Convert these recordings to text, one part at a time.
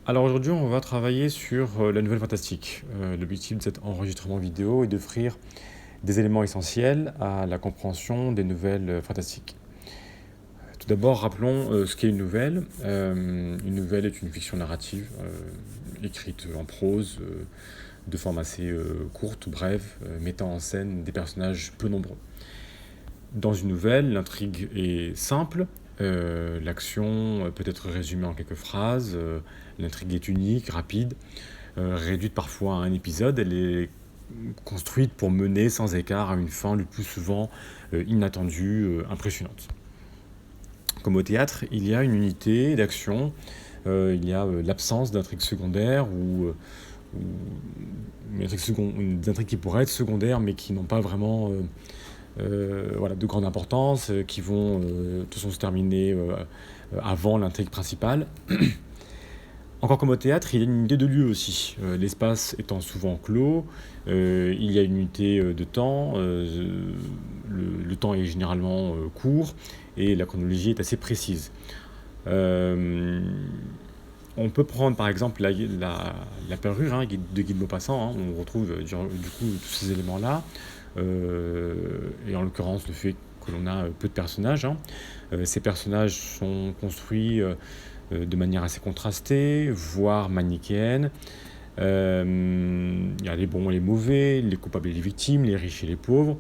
Alors aujourd'hui, on va travailler sur la nouvelle fantastique. L'objectif de cet enregistrement vidéo est d'offrir des éléments essentiels à la compréhension des nouvelles fantastiques. Tout d'abord, rappelons ce qu'est une nouvelle. Une nouvelle est une fiction narrative écrite en prose, de forme assez courte, brève, mettant en scène des personnages peu nombreux. Dans une nouvelle, l'intrigue est simple, l'action peut être résumée en quelques phrases, l'intrigue est unique, rapide, réduite parfois à un épisode. Elle est construite pour mener sans écart à une fin le plus souvent inattendue, impressionnante. Comme au théâtre, il y a une unité d'action, il y a l'absence d'intrigue secondaire ou des intrigues qui pourraient être secondaires mais qui n'ont pas vraiment voilà, de grande importance, qui vont de toute façon se terminer avant l'intrigue principale. Encore comme au théâtre, il y a une unité de lieu aussi. L'espace étant souvent clos, il y a une unité de temps. Le temps est généralement court et la chronologie est assez précise. Euh, on peut prendre par exemple la parure de Guy de Maupassant, hein, où on retrouve du coup tous ces éléments-là, et en l'occurrence le fait que l'on a peu de personnages. Hein. Ces personnages sont construits de manière assez contrastée, voire manichéenne. Il y a les bons et les mauvais, les coupables et les victimes, les riches et les pauvres.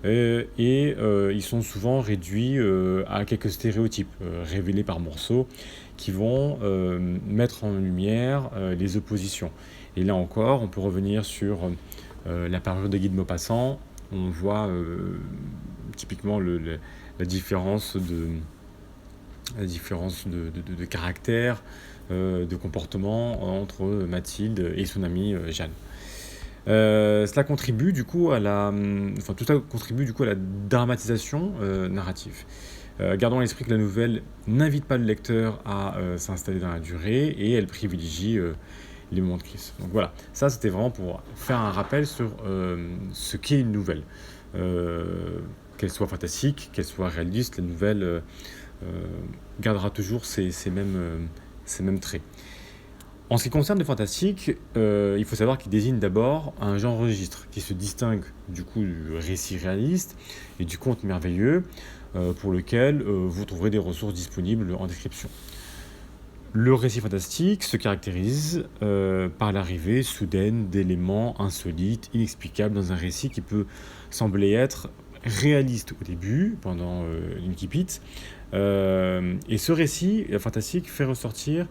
Ils sont souvent réduits à quelques stéréotypes révélés par morceaux qui vont mettre en lumière les oppositions. Et là encore, on peut revenir sur la parure de Guy de Maupassant. On voit typiquement la différence de caractère, de comportement entre Mathilde et son amie Jeanne. Cela contribue du coup tout ça contribue du coup à la dramatisation narrative. Gardons à l'esprit que la nouvelle n'invite pas le lecteur à s'installer dans la durée et elle privilégie les moments de crise. Donc voilà, ça c'était vraiment pour faire un rappel sur ce qu'est une nouvelle. Qu'elle soit fantastique, qu'elle soit réaliste, la nouvelle gardera toujours ces mêmes traits. En ce qui concerne le fantastique, il faut savoir qu'il désigne d'abord un genre registre qui se distingue du coup du récit réaliste et du conte merveilleux pour lequel vous trouverez des ressources disponibles en description. Le récit fantastique se caractérise par l'arrivée soudaine d'éléments insolites, inexplicables dans un récit qui peut sembler être réaliste au début, pendant l'Inkipit. Et ce récit fantastique fait ressortir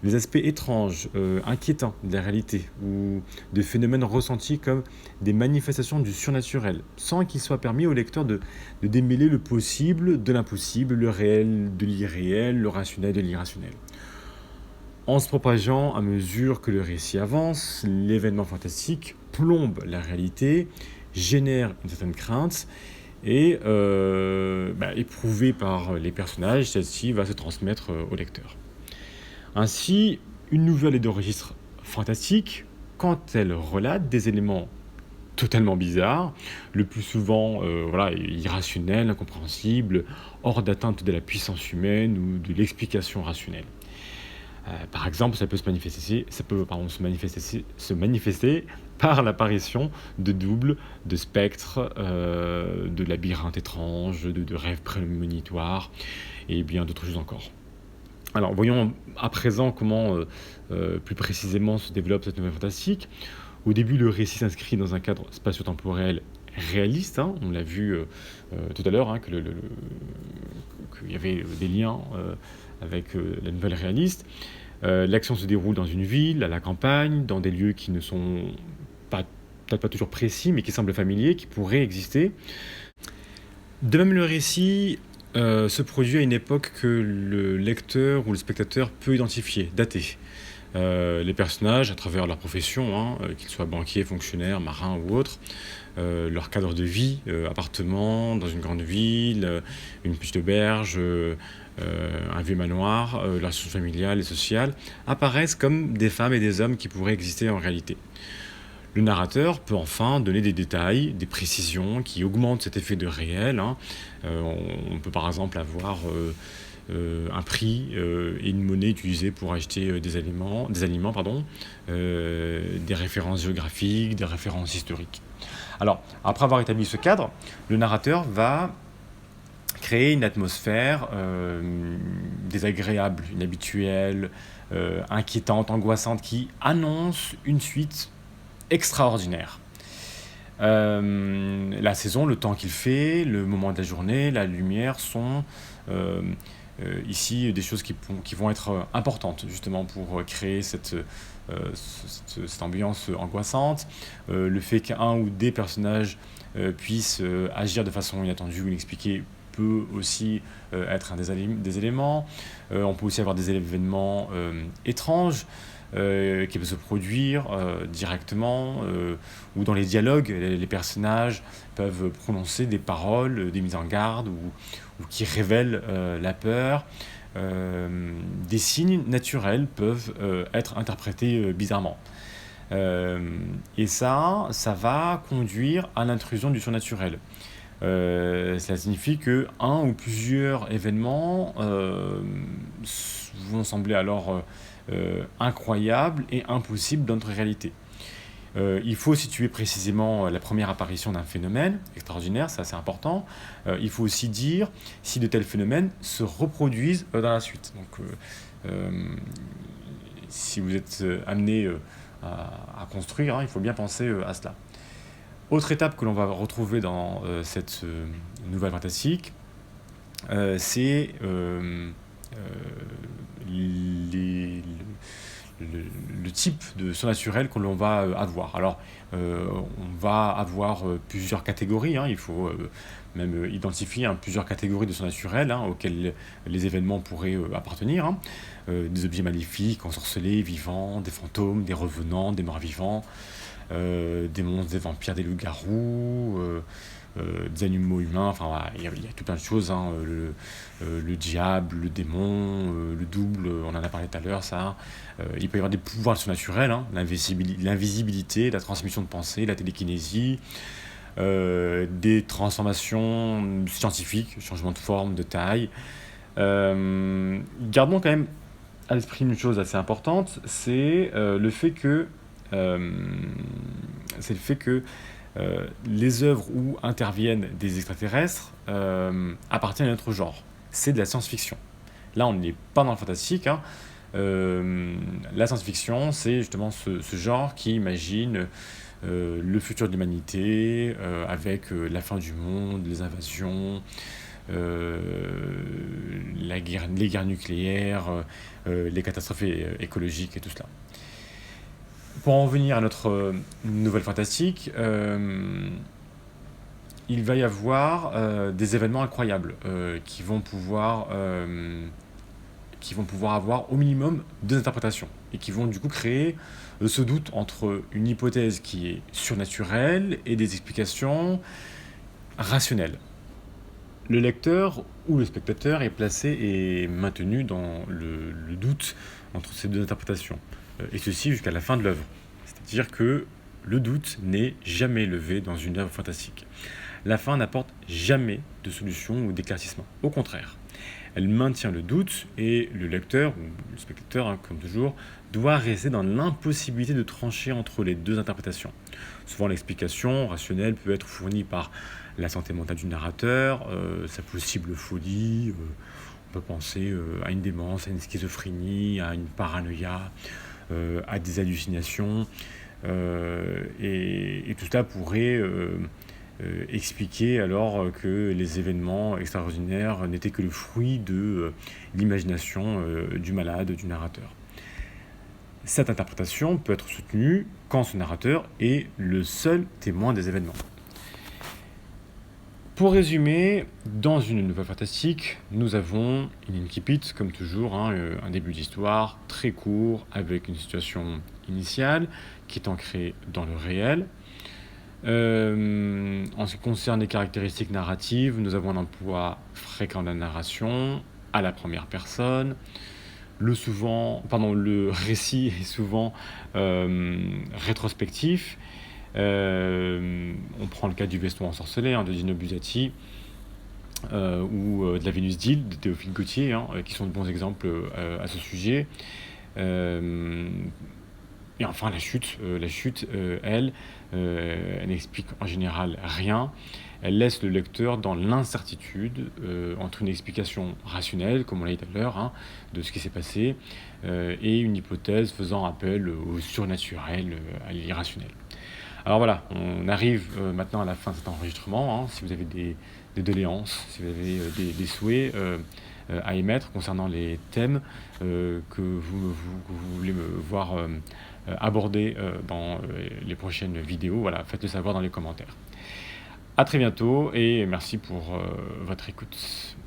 les aspects étranges, inquiétants de la réalité, ou de phénomènes ressentis comme des manifestations du surnaturel, sans qu'il soit permis au lecteur de démêler le possible de l'impossible, le réel de l'irréel, le rationnel de l'irrationnel. En se propageant à mesure que le récit avance, l'événement fantastique plombe la réalité, génère une certaine crainte, et éprouvée par les personnages, celle-ci va se transmettre au lecteur. Ainsi, une nouvelle est de registre fantastique quand elle relate des éléments totalement bizarres, le plus souvent irrationnels, incompréhensibles, hors d'atteinte de la puissance humaine ou de l'explication rationnelle. Par exemple, ça peut se manifester par l'apparition de doubles, de spectres, de labyrinthes étranges, de rêves prémonitoires et bien d'autres choses encore. Alors, voyons à présent comment plus précisément se développe cette nouvelle fantastique. Au début, le récit s'inscrit dans un cadre spatio-temporel réaliste. Hein. On l'a vu tout à l'heure, hein, qu'il y avait des liens avec la nouvelle réaliste. L'action se déroule dans une ville, à la campagne, dans des lieux qui ne sont peut-être pas toujours précis, mais qui semblent familiers, qui pourraient exister. De même, le récit se produit à une époque que le lecteur ou le spectateur peut identifier, dater. Les personnages, à travers leur profession, hein, qu'ils soient banquiers, fonctionnaires, marins ou autres, leur cadre de vie, appartement dans une grande ville, une petite auberge, un vieux manoir, leur situation familiale et sociale, apparaissent comme des femmes et des hommes qui pourraient exister en réalité. Le narrateur peut enfin donner des détails, des précisions qui augmentent cet effet de réel. Hein. On peut par exemple avoir un prix et une monnaie utilisée pour acheter des aliments, des références géographiques, des références historiques. Alors, après avoir établi ce cadre, le narrateur va créer une atmosphère désagréable, inhabituelle, inquiétante, angoissante, qui annonce une suite extraordinaire. La saison, le temps qu'il fait, le moment de la journée, la lumière sont ici des choses qui vont être importantes justement pour créer cette ambiance angoissante. Le fait qu'un ou des personnages puissent agir de façon inattendue ou inexpliquée peut aussi être un des éléments. On peut aussi avoir des événements étranges qui peuvent se produire directement ou dans les dialogues, les personnages peuvent prononcer des paroles, des mises en garde ou qui révèlent la peur. Des signes naturels peuvent être interprétés bizarrement. Et ça va conduire à l'intrusion du surnaturel. Cela signifie que un ou plusieurs événements vont sembler alors incroyables et impossibles dans notre réalité. Il faut situer précisément la première apparition d'un phénomène extraordinaire, ça c'est important. Il faut aussi dire si de tels phénomènes se reproduisent dans la suite. Donc, si vous êtes amené à construire, il faut bien penser à cela. Autre étape que l'on va retrouver dans cette nouvelle fantastique, c'est le type de surnaturel que l'on va avoir. Alors, on va avoir plusieurs catégories, il faut même identifier plusieurs catégories de surnaturel auxquelles les événements pourraient appartenir. Des objets maléfiques, ensorcelés, vivants, des fantômes, des revenants, des morts vivants, des monstres, des vampires, des loups-garous, des animaux humains, enfin voilà, il y a tout plein de choses, le diable, le démon, le double, on en a parlé tout à l'heure, ça. Il peut y avoir des pouvoirs surnaturels, l'invisibilité, la transmission de pensée, la télékinésie, des transformations scientifiques, changement de forme, de taille. Gardons quand même à l'esprit une chose assez importante, c'est le fait que les œuvres où interviennent des extraterrestres appartiennent à notre genre. C'est de la science-fiction. Là, on n'est pas dans le fantastique. La science-fiction, c'est justement ce genre qui imagine le futur de l'humanité avec la fin du monde, les invasions, les guerres nucléaires, les catastrophes écologiques et tout cela. Pour en venir à notre nouvelle fantastique, il va y avoir des événements incroyables qui vont pouvoir avoir au minimum deux interprétations et qui vont du coup créer ce doute entre une hypothèse qui est surnaturelle et des explications rationnelles. Le lecteur ou le spectateur est placé et maintenu dans le doute entre ces deux interprétations, et ceci jusqu'à la fin de l'œuvre. C'est-à-dire que le doute n'est jamais levé dans une œuvre fantastique. La fin n'apporte jamais de solution ou d'éclaircissement. Au contraire, elle maintient le doute et le lecteur, ou le spectateur, comme toujours, doit rester dans l'impossibilité de trancher entre les deux interprétations. Souvent, l'explication rationnelle peut être fournie par la santé mentale du narrateur, sa possible folie, on peut penser à une démence, à une schizophrénie, à une paranoïa, à des hallucinations, et tout cela pourrait expliquer alors que les événements extraordinaires n'étaient que le fruit de l'imagination du malade, du narrateur. Cette interprétation peut être soutenue quand ce narrateur est le seul témoin des événements. Pour résumer, dans une nouvelle fantastique, nous avons une incipit, comme toujours, un début d'histoire très court, avec une situation initiale qui est ancrée dans le réel. En ce qui concerne les caractéristiques narratives, nous avons un emploi fréquent de la narration à la première personne. Le récit est souvent rétrospectif. On prend le cas du Veston ensorcelé de Dino Buzzati. ou de la Vénus d'Île de Théophile Gautier, hein, qui sont de bons exemples à ce sujet. Euh, et enfin, elle, elle n'explique en général rien. Elle laisse le lecteur dans l'incertitude entre une explication rationnelle, comme on l'a dit tout à l'heure, hein, de ce qui s'est passé, et une hypothèse faisant appel au surnaturel, à l'irrationnel. Alors voilà, on arrive maintenant à la fin de cet enregistrement, hein. Si vous avez des doléances, si vous avez des souhaits à émettre concernant les thèmes que vous voulez me voir aborder dans les prochaines vidéos, voilà, faites-le savoir dans les commentaires. À très bientôt et merci pour votre écoute.